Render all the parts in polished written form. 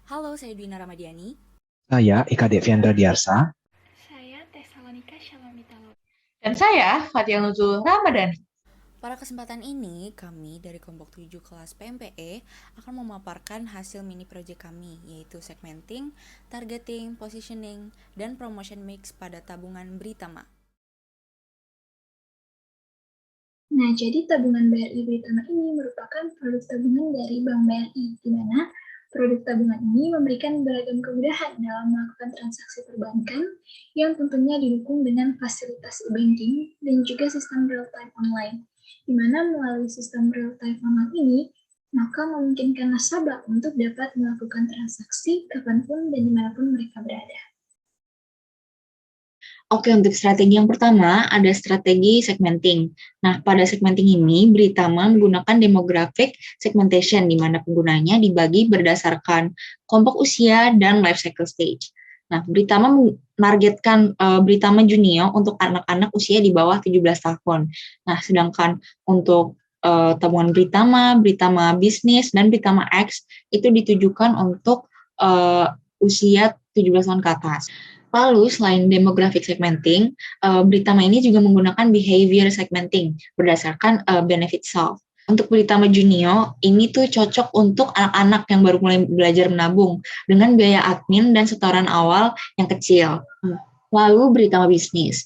Halo, saya Dwina Ramadiani. Saya Ika Deviandra Diarsa. Saya Tesalonika Shalamitalo. Dan saya Fatia Nuzul Ramadhani. Pada kesempatan ini, kami dari kelompok 7 kelas PMPE akan memaparkan hasil mini project kami, yaitu segmenting, targeting, positioning, dan promotion mix pada tabungan Britama. Nah, jadi tabungan BRI Britama ini merupakan produk tabungan dari Bank BRI, di mana produk tabungan ini memberikan beragam kemudahan dalam melakukan transaksi perbankan yang tentunya didukung dengan fasilitas e-banking dan juga sistem real-time online, di mana melalui sistem real-time online ini, maka memungkinkan nasabah untuk dapat melakukan transaksi kapanpun dan dimanapun mereka berada. Oke, untuk strategi yang pertama ada strategi segmenting. Nah, pada segmenting ini, Britama menggunakan demographic segmentation, di mana penggunanya dibagi berdasarkan kelompok usia dan life cycle stage. Nah, Britama menargetkan Britama Junior untuk anak-anak usia di bawah 17 tahun. Nah, sedangkan untuk tabungan Britama, Britama bisnis, dan Britama X itu ditujukan untuk usia 17 tahun ke atas. Lalu, selain demographic segmenting, Britama ini juga menggunakan behavior segmenting berdasarkan benefit solve. Untuk Britama Junior, ini tuh cocok untuk anak-anak yang baru mulai belajar menabung dengan biaya admin dan setoran awal yang kecil. Lalu Britama bisnis,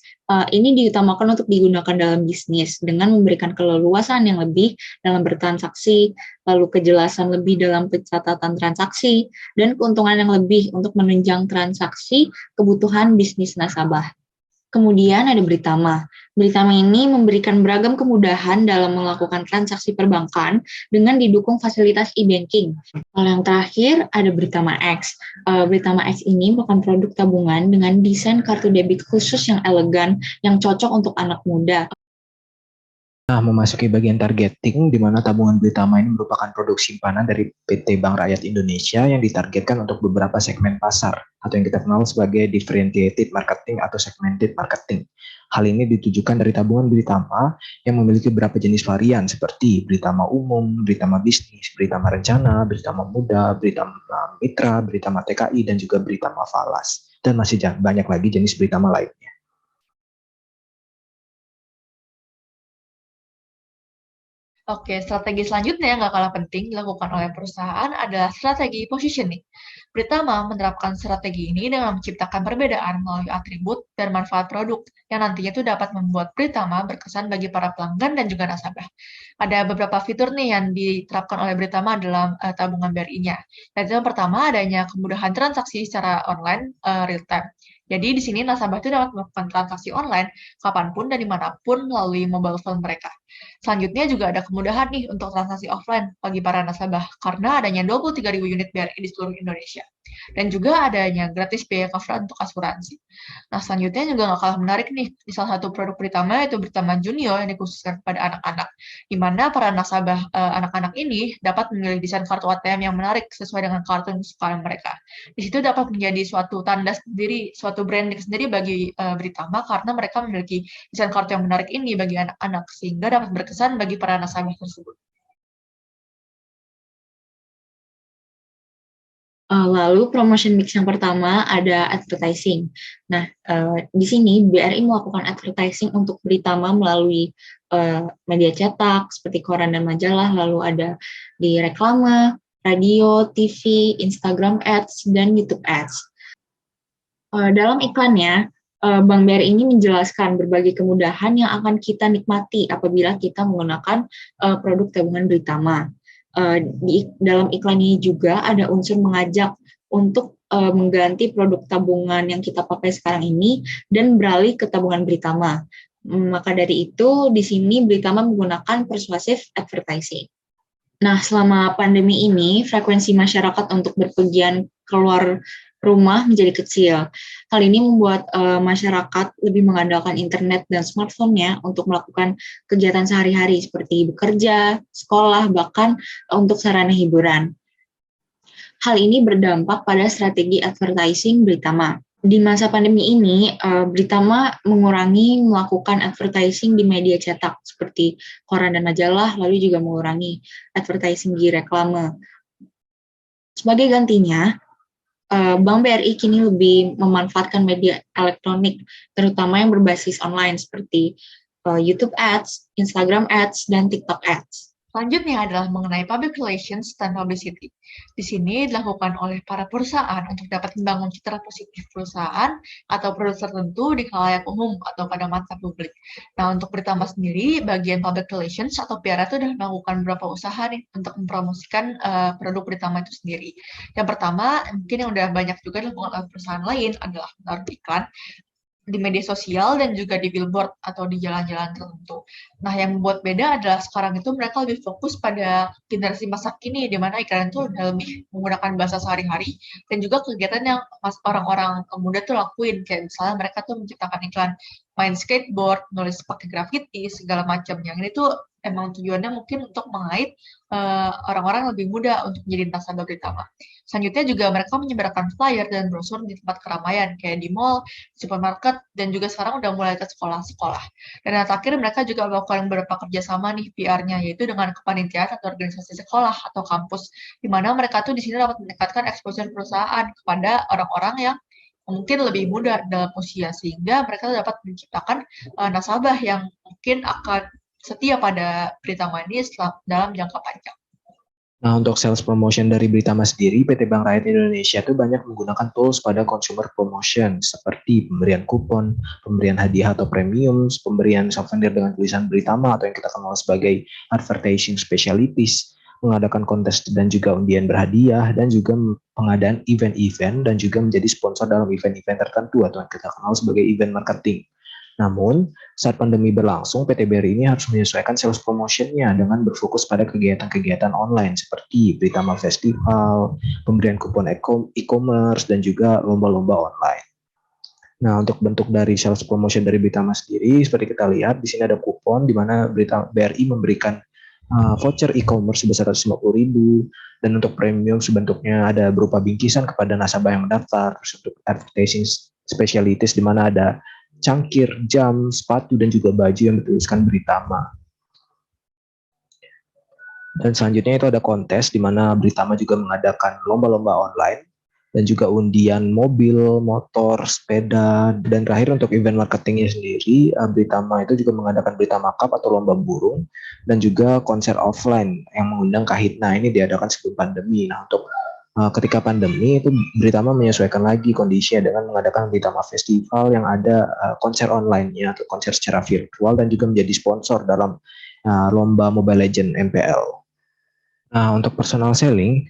ini diutamakan untuk digunakan dalam bisnis dengan memberikan keleluasan yang lebih dalam bertransaksi, lalu kejelasan lebih dalam pencatatan transaksi, dan keuntungan yang lebih untuk menunjang transaksi kebutuhan bisnis nasabah. Kemudian ada Britama. Britama ini memberikan beragam kemudahan dalam melakukan transaksi perbankan dengan didukung fasilitas e-banking. Lalu yang terakhir ada Britama X. Britama X ini merupakan produk tabungan dengan desain kartu debit khusus yang elegan, yang cocok untuk anak muda. Nah, memasuki bagian targeting, di mana tabungan Britama ini merupakan produk simpanan dari PT Bank Rakyat Indonesia yang ditargetkan untuk beberapa segmen pasar, atau yang kita kenal sebagai differentiated marketing atau segmented marketing. Hal ini ditujukan dari tabungan Britama yang memiliki beberapa jenis varian seperti Britama umum, Britama bisnis, Britama rencana, Britama muda, Britama mitra, Britama TKI, dan juga Britama falas. Dan masih banyak lagi jenis Britama lainnya. Oke, strategi selanjutnya yang nggak kalah penting dilakukan oleh perusahaan adalah strategi positioning. Britama menerapkan strategi ini dengan menciptakan perbedaan melalui atribut dan manfaat produk yang nantinya itu dapat membuat Britama berkesan bagi para pelanggan dan juga nasabah. Ada beberapa fitur nih yang diterapkan oleh Britama dalam tabungan BRI-nya. Yang pertama adanya kemudahan transaksi secara online real time. Jadi di sini nasabah itu dapat melakukan transaksi online kapanpun dan dimanapun melalui mobile phone mereka. Selanjutnya juga ada kemudahan nih untuk transaksi offline bagi para nasabah karena adanya 23.000 unit BRI di seluruh Indonesia. Dan juga adanya gratis biaya cover untuk asuransi. Nah, selanjutnya juga nggak kalah menarik nih, di salah satu produk Britama yaitu Britama Junior yang dikhususkan kepada anak-anak, di mana para nasabah anak-anak ini dapat memilih desain kartu ATM yang menarik sesuai dengan kartu kesukaan mereka. Di situ dapat menjadi suatu tanda sendiri, suatu branding sendiri bagi Britama karena mereka memiliki desain kartu yang menarik ini bagi anak-anak sehingga dapat berkesan bagi para nasabah tersebut. Lalu promotion mix yang pertama ada advertising. Nah, di sini BRI melakukan advertising untuk Britama melalui media cetak seperti koran dan majalah, lalu ada di reklame, radio, TV, Instagram Ads, dan YouTube Ads. Dalam iklannya, Bank BRI ini menjelaskan berbagai kemudahan yang akan kita nikmati apabila kita menggunakan produk tabungan Britama. Di dalam iklan ini juga ada unsur mengajak untuk mengganti produk tabungan yang kita pakai sekarang ini dan beralih ke tabungan Britama. Maka dari itu, di sini Britama menggunakan persuasive advertising. Nah, selama pandemi ini, frekuensi masyarakat untuk berpergian keluar rumah menjadi kecil. Hal ini membuat masyarakat lebih mengandalkan internet dan smartphone-nya untuk melakukan kegiatan sehari-hari seperti bekerja, sekolah, bahkan untuk sarana hiburan. Hal ini berdampak pada strategi advertising Britama. Di masa pandemi ini, Britama mengurangi melakukan advertising di media cetak seperti koran dan majalah, lalu juga mengurangi advertising di reklame. Sebagai gantinya, Bank BRI kini lebih memanfaatkan media elektronik, terutama yang berbasis online seperti YouTube Ads, Instagram Ads, dan TikTok Ads. Selanjutnya adalah mengenai public relations dan publicity. Di sini dilakukan oleh para perusahaan untuk dapat membangun citra positif perusahaan atau produk tertentu di khalayak umum atau pada mata publik. Nah, untuk Britama sendiri, bagian public relations atau PR itu sudah melakukan beberapa usaha nih untuk mempromosikan produk Britama itu sendiri. Yang pertama, mungkin yang udah banyak juga dilakukan oleh perusahaan lain adalah menaruh iklan di media sosial dan juga di billboard atau di jalan-jalan tertentu. Nah, yang membuat beda adalah sekarang itu mereka lebih fokus pada generasi masa kini, di mana iklan itu udah lebih menggunakan bahasa sehari-hari dan juga kegiatan yang orang-orang muda tuh lakuin, kayak misalnya mereka tuh menciptakan iklan main skateboard, nulis pakai graffiti, segala macam. Yang ini tuh emang tujuannya mungkin untuk mengait orang-orang lebih muda untuk menjadi nasabah Britama. Selanjutnya juga mereka menyebarkan flyer dan brosur di tempat keramaian, kayak di mall, supermarket, dan juga sekarang udah mulai ke sekolah-sekolah. Dan yang terakhir, mereka juga melakukan beberapa kerjasama nih PR-nya, yaitu dengan kepanitiaan atau organisasi sekolah atau kampus, di mana mereka tuh di sini dapat meningkatkan exposure perusahaan kepada orang-orang yang mungkin lebih muda dalam usia, sehingga mereka dapat menciptakan nasabah yang mungkin akan setia pada Britama ini dalam jangka panjang. Nah, untuk sales promotion dari Britama sendiri, PT Bank Rakyat Indonesia itu banyak menggunakan tools pada consumer promotion, seperti pemberian kupon, pemberian hadiah atau premium, pemberian souvenir dengan tulisan Britama atau yang kita kenal sebagai advertising specialities, mengadakan kontes dan juga undian berhadiah, dan juga pengadaan event-event dan juga menjadi sponsor dalam event-event tertentu atau yang kita kenal sebagai event marketing. Namun, saat pandemi berlangsung, PT BRI ini harus menyesuaikan sales promotion-nya dengan berfokus pada kegiatan-kegiatan online seperti Britama Festival, pemberian kupon e-commerce, dan juga lomba-lomba online. Nah, untuk bentuk dari sales promotion dari Britama sendiri, seperti kita lihat, di sini ada kupon di mana BRI memberikan voucher e-commerce sebesar 150.000, dan untuk premium sebentuknya ada berupa bingkisan kepada nasabah yang mendaftar. Terus untuk advertising specialities di mana ada cangkir, jam, sepatu, dan juga baju yang bertuliskan Britama. Dan selanjutnya itu ada kontes di mana Britama juga mengadakan lomba-lomba online dan juga undian mobil, motor, sepeda, dan terakhir untuk event marketingnya sendiri, Britama itu juga mengadakan Britama Cup atau lomba burung dan juga konser offline yang mengundang Kahitna. Ini diadakan sebelum pandemi. Nah, untuk ketika pandemi itu Britama menyesuaikan lagi kondisinya dengan mengadakan Britama Festival yang ada konser online-nya atau konser secara virtual dan juga menjadi sponsor dalam lomba Mobile Legends MPL. Nah, untuk personal selling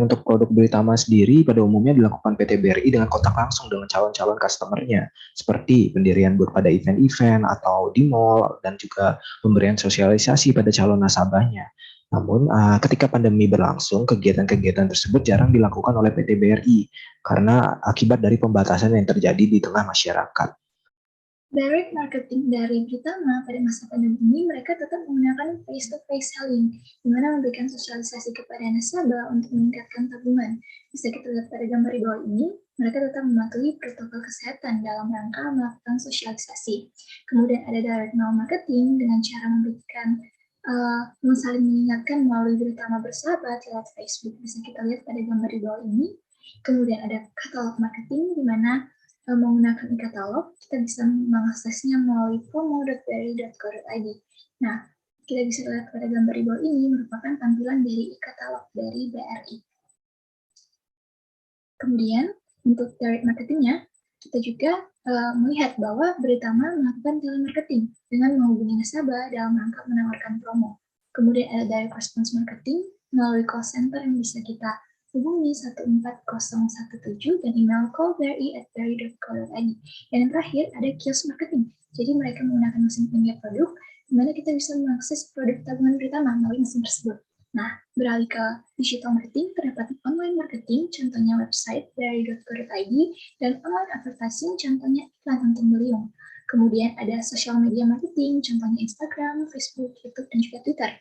untuk produk Britama sendiri pada umumnya dilakukan PT BRI dengan kontak langsung dengan calon-calon customer-nya, seperti pendirian booth pada event-event atau di mall, dan juga pemberian sosialisasi pada calon nasabahnya. Namun, ketika pandemi berlangsung, kegiatan-kegiatan tersebut jarang dilakukan oleh PT BRI karena akibat dari pembatasan yang terjadi di tengah masyarakat. Direct marketing dari Britama pada masa pandemi ini, mereka tetap menggunakan face-to-face selling, di mana memberikan sosialisasi kepada nasabah untuk meningkatkan tabungan. Bisa kita lihat pada gambar di bawah ini, mereka tetap mematuhi protokol kesehatan dalam rangka melakukan sosialisasi. Kemudian ada direct mail marketing dengan cara memberikan saling mengingatkan melalui Britama Bersahabat lewat Facebook. Bisa kita lihat pada gambar di bawah ini. Kemudian ada katalog marketing, di mana menggunakan e-katalog, kita bisa mengaksesnya melalui promo.bri.co.id. Nah, kita bisa lihat pada gambar di bawah ini merupakan tampilan dari e-katalog dari BRI. Kemudian, untuk direct marketingnya, kita juga melihat bahwa Britama melakukan telemarketing dengan menghubungi nasabah dalam rangka menawarkan promo. Kemudian ada direct response marketing melalui call center yang bisa kita hubungi 14017 dan email callbri@bri.co.id. Dan yang terakhir ada kios marketing. Jadi mereka menggunakan mesin penjual produk, di mana kita bisa mengakses produk tabungan Britama melalui mesin tersebut. Nah, beralih ke digital marketing, terdapat online marketing, contohnya website bri.co.id, dan online advertising, contohnya iklan untung beliung. Kemudian ada social media marketing, contohnya Instagram, Facebook, YouTube, dan juga Twitter.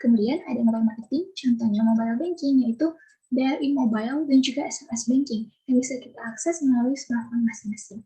Kemudian ada mobile marketing, contohnya mobile banking, yaitu BRI Mobile dan juga SMS Banking yang bisa kita akses melalui smartphone masing-masing.